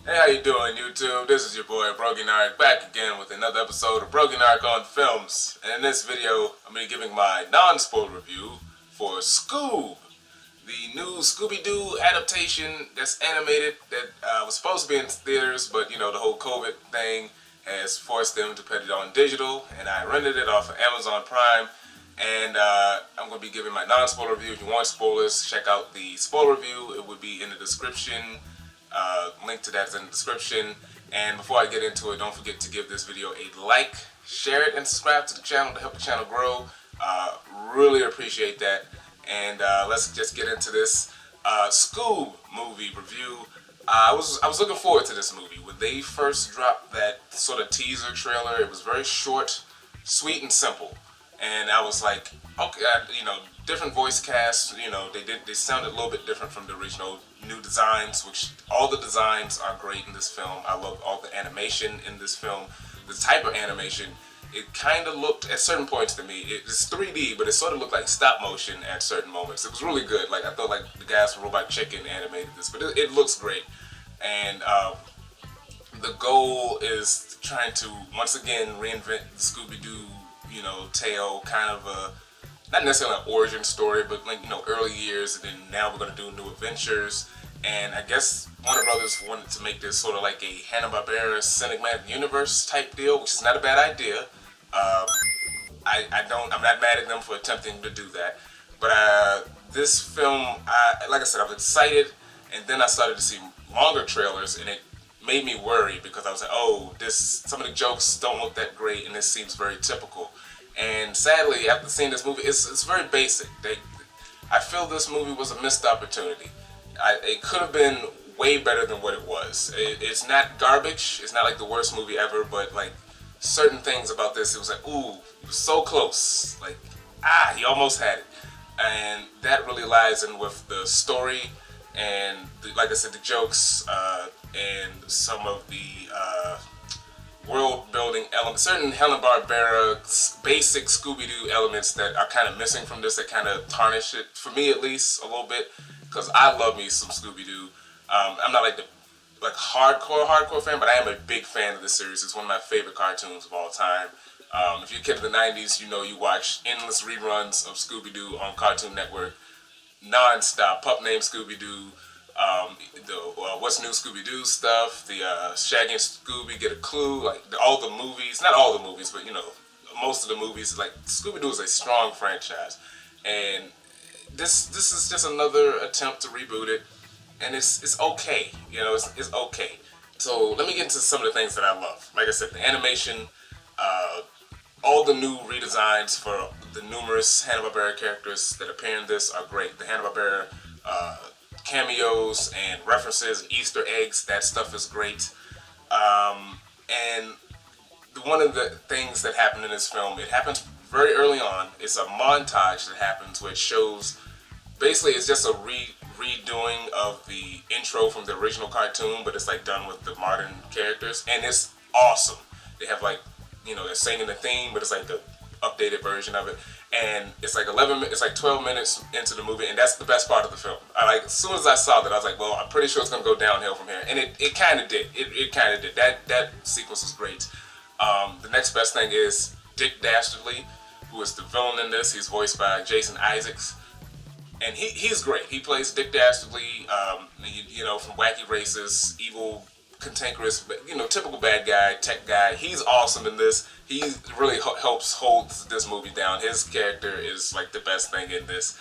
Hey, how you doing, YouTube? This is your boy BrogiNaric back again with another episode of BrogiNaric on Films. And in this video, I'm going to be giving my non-spoiler review for Scoob, the new Scooby-Doo adaptation that's animated that was supposed to be in theaters, but the whole COVID thing has forced them to put it on digital, and I rented it off of Amazon Prime. And I'm going to be giving my non-spoiler review. If you want spoilers, check out the spoiler review. It would be in the description. Link to that is in the description. And before I get into it, don't forget to give this video a like, share it, and subscribe to the channel to help the channel grow. Really appreciate that. And let's just get into this Scoob movie review. I was looking forward to this movie. When they first dropped that sort of teaser trailer, it was very short, sweet, and simple. And I was like, okay, different voice casts. They sounded a little bit different from the original. New designs, which all the designs are great in this film. I love all the animation in this film. The type of animation, it kind of looked at certain points to me. It's 3D, but it sort of looked like stop motion at certain moments. It was really good. Like I felt like the guys from Robot Chicken animated this, but it looks great. And the goal is trying to once again reinvent the Scooby-Doo tale, kind of a not necessarily an origin story, but like early years, and then now we're gonna do new adventures. And I guess Warner Brothers wanted to make this sort of like a Hanna-Barbera cinematic universe type deal, which is not a bad idea. I'm not mad at them for attempting to do that. But this film, like I said, I was excited, and then I started to see longer trailers, and it made me worry because I was like, oh, some of the jokes don't look that great, and this seems very typical. And sadly, after seeing this movie, it's very basic. I feel this movie was a missed opportunity. It could have been way better than what it was. It's not garbage. It's not like the worst movie ever, but like certain things about this, it was like, ooh, it was so close. Like, he almost had it. And that really lies in with the story and, like I said, the jokes and some of the world building elements, certain Hanna-Barbera basic Scooby-Doo elements that are kind of missing from this, that kind of tarnish it, for me at least, a little bit, because I love me some Scooby-Doo. I'm not like the hardcore fan, but I am a big fan of this series. It's one of my favorite cartoons of all time. If you're a kid of the 90s, you watch endless reruns of Scooby-Doo on Cartoon Network, non-stop. Pup Named Scooby-Doo, the What's New Scooby-Doo stuff, the Shaggy and Scooby Get a Clue, like all the movies, not all the movies, but most of the movies. Like Scooby-Doo is a strong franchise, and this is just another attempt to reboot it, and it's okay, it's okay. So let me get into some of the things that I love. Like I said, the animation, all the new redesigns for the numerous Hanna-Barbera characters that appear in this are great. The Hanna-Barbera cameos and references and Easter eggs, that stuff is great. And one of the things that happened in this film, it happens very early on. It's a montage that happens which shows, basically it's just a redoing of the intro from the original cartoon, but it's like done with the modern characters, and it's awesome. They have like, they're singing the theme, but it's like the updated version of it. And it's like 12 minutes into the movie, and that's the best part of the film. As soon as I saw that, I was like, well, I'm pretty sure it's gonna go downhill from here, and it kind of did. It kind of did. That sequence was great. The next best thing is Dick Dastardly, who is the villain in this. He's voiced by Jason Isaacs, and he's great. He plays Dick Dastardly, from Wacky Races, evil, cantankerous, typical bad guy, tech guy. He's awesome in this. He really helps hold this movie down. His character is like the best thing in this.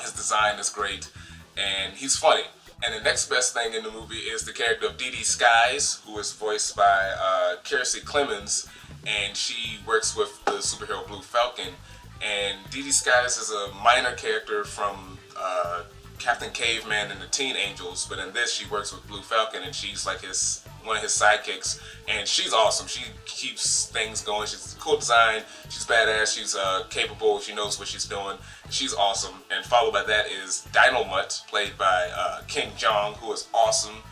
His design is great, and he's funny. And the next best thing in the movie is the character of Dee Dee Skies, who is voiced by Kiersey Clemens, and she works with the superhero Blue Falcon. And Dee Dee Skies is a minor character from Captain Caveman and the Teen Angels, but in this she works with Blue Falcon, and she's like one of his sidekicks, and she's awesome. She keeps things going. She's a cool design. She's badass. She's capable. She knows what she's doing. She's awesome. And followed by that is Dino Mutt, played by King Jong, who is awesome.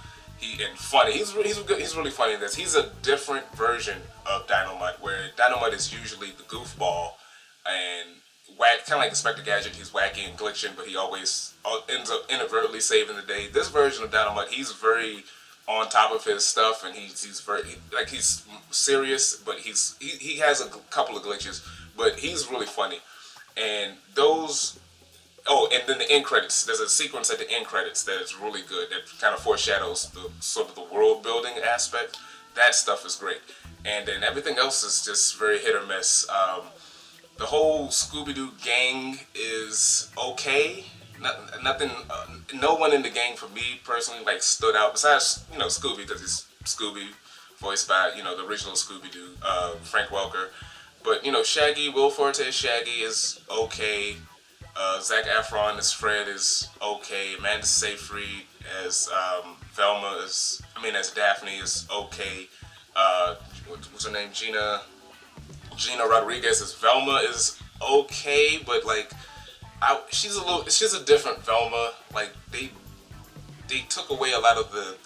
And funny. He's really funny in this. He's a different version of Dino Mutt, where Dino Mutt is usually the goofball and kind of like Inspector Gadget. He's wacky and glitching, but he always ends up inadvertently saving the day. This version of Dynamite, he's very on top of his stuff, and he's very like he's serious, but he has a couple of glitches, but he's really funny. And those oh, and then the end credits. There's a sequence at the end credits that is really good. That kind of foreshadows the sort of the world building aspect. That stuff is great, and then everything else is just very hit or miss. The whole Scooby Doo gang is okay. Nothing. No one in the gang for me personally like stood out besides Scooby because he's Scooby, voiced by the original Scooby Doo, Frank Welker. But Shaggy, Will Forte as Shaggy is okay. Zac Efron as Fred is okay. Amanda Seyfried as Velma as Daphne is okay. What's her name? Gina Rodriguez as Velma is okay, but like, she's a different Velma. Like they took away a lot of the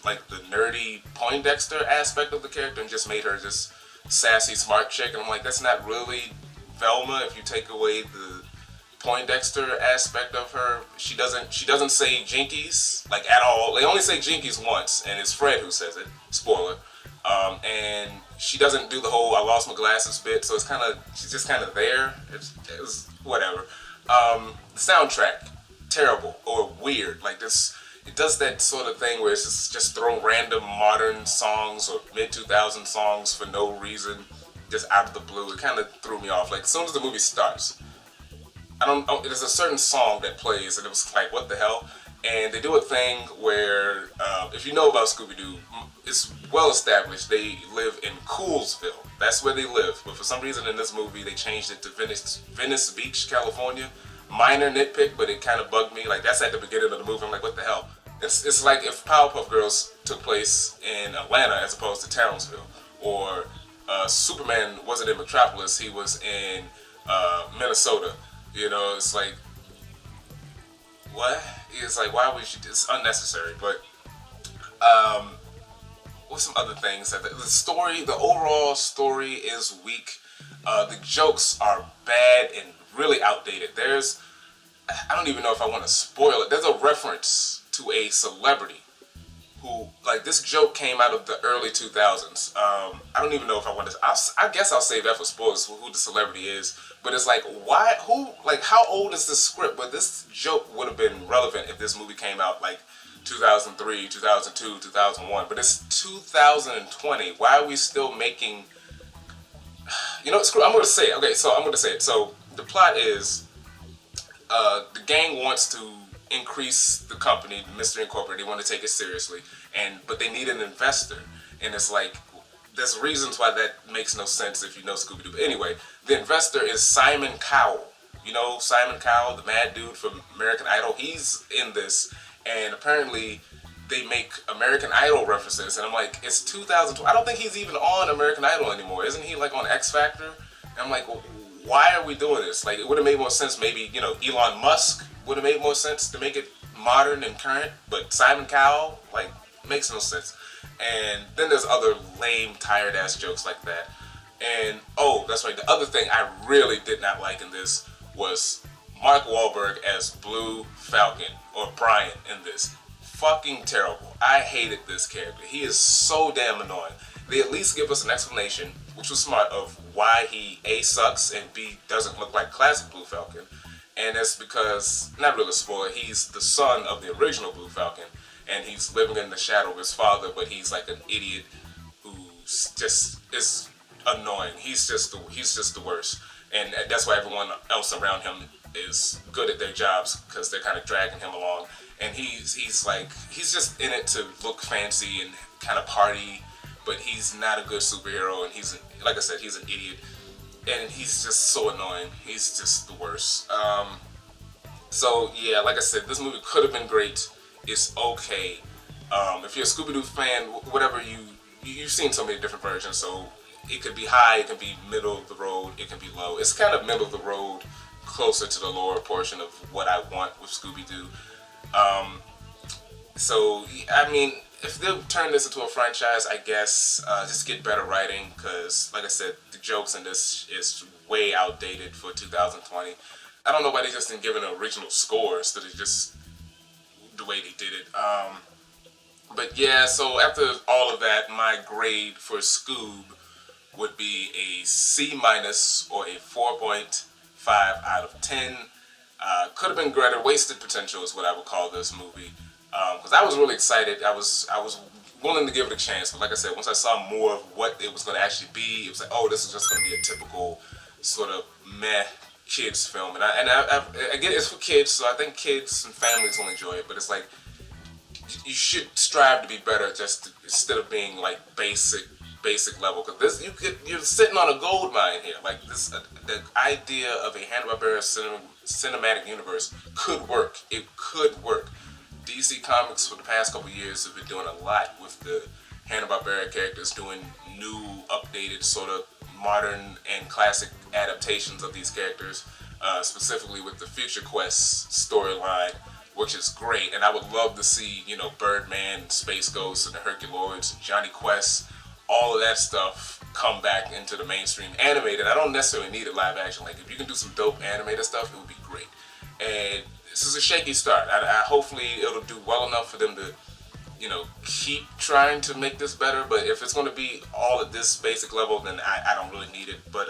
nerdy Poindexter aspect of the character and just made her just sassy, smart chick. And I'm like, that's not really Velma if you take away the Poindexter aspect of her. She doesn't say Jinkies like at all. They only say Jinkies once, and it's Fred who says it. Spoiler. And she doesn't do the whole "I lost my glasses" bit, so she's just kind of there. It was whatever. The soundtrack terrible or weird. Like this, it does that sort of thing where it's just throw random modern songs or mid 2000 songs for no reason, just out of the blue. It kind of threw me off. Like as soon as the movie starts, there's a certain song that plays, and it was like, what the hell? And they do a thing where, if you know about Scooby-Doo, it's well established. They live in Coolsville. That's where they live. But for some reason in this movie, they changed it to Venice Beach, California. Minor nitpick, but it kind of bugged me. Like, that's at the beginning of the movie. I'm like, what the hell? It's like if Powerpuff Girls took place in Atlanta as opposed to Townsville. Or Superman wasn't in Metropolis. He was in Minnesota. It's like, what? It's like, why would you? It's unnecessary. But what's some other things? The overall story is weak. The jokes are bad and really outdated. I don't even know if I want to spoil it. There's a reference to a celebrity who, like, this joke came out of the early 2000s. I don't even know if I want to. I guess I'll save that for spoilers. Who the celebrity is. But it's like, why? Who? Like, how old is this script? But this joke would have been relevant if this movie came out like 2003, 2002, 2001. But it's 2020. Why are we still making? Screw. I'm going to say it. Okay, so I'm going to say it. So the plot is, the gang wants to increase the company, Mystery Incorporated. They want to take it seriously, but they need an investor. And it's like, there's reasons why that makes no sense if you know Scooby-Doo. But anyway, the investor is Simon Cowell. Simon Cowell, the mad dude from American Idol. He's in this, and apparently they make American Idol references. And I'm like, it's 2012. I don't think he's even on American Idol anymore. Isn't he like on X Factor? And I'm like, well, why are we doing this? Like, it would have made more sense maybe, Elon Musk would have made more sense to make it modern and current. But Simon Cowell, like, makes no sense. And then there's other lame, tired-ass jokes like that. And, oh, that's right, the other thing I really did not like in this was Mark Wahlberg as Blue Falcon, or Brian in this. Fucking terrible. I hated this character. He is so damn annoying. They at least give us an explanation, which was smart, of why he A, sucks, and B, doesn't look like classic Blue Falcon. And that's because, not really a spoiler, he's the son of the original Blue Falcon. And he's living in the shadow of his father, but he's like an idiot who's just is annoying. He's just the worst, and that's why everyone else around him is good at their jobs because they're kind of dragging him along. And he's just in it to look fancy and kind of party, but he's not a good superhero. And like I said, he's an idiot, and he's just so annoying. He's just the worst. So yeah, like I said, this movie could have been great. It's okay. If you're a Scooby-Doo fan, whatever you've seen so many different versions, so it could be high, it can be middle of the road, it can be low. It's kind of middle of the road, closer to the lower portion of what I want with Scooby-Doo. So, I mean, if they'll turn this into a franchise, I guess, just get better writing, because, like I said, the jokes in this is way outdated for 2020. I don't know why they just didn't give an original score instead of just the way they did it. But yeah, so after all of that, my grade for Scoob would be a C minus or a 4.5 out of 10. Could have been greater. Wasted potential is what I would call this movie. Because I was really excited. I was willing to give it a chance. But like I said, once I saw more of what it was going to actually be, it was like, oh, this is just going to be a typical sort of meh kids film. I get it's for kids, so I think kids and families will enjoy it. But it's like you should strive to be better, instead of being like basic level. Because this you're sitting on a gold mine here. Like this, the idea of a Hanna-Barbera cinematic universe could work. It could work. DC Comics for the past couple years have been doing a lot with the Hanna-Barbera characters, doing new, updated, sort of modern and classic adaptations of these characters, specifically with the Future Quest storyline, which is great. And I would love to see, Birdman, Space Ghost, and the Herculoids, Johnny Quest, all of that stuff come back into the mainstream animated. I don't necessarily need a live action. Like, if you can do some dope animated stuff, it would be great. And this is a shaky start. Hopefully it'll do well enough for them to, keep trying to make this better. But if it's going to be all at this basic level, then I don't really need it. But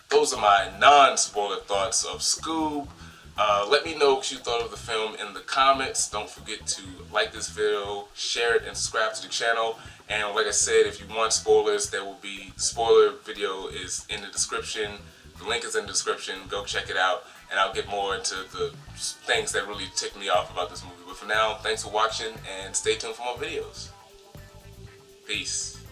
those are my non-spoiler thoughts of Scoob. Let me know what you thought of the film in the comments. Don't forget to like this video, share it, and subscribe to the channel. And like I said, if you want spoilers, there will be spoiler video is in the description. The link is in the description. Go check it out, and I'll get more into the things that really tick me off about this movie. But for now, thanks for watching, and stay tuned for more videos. Peace.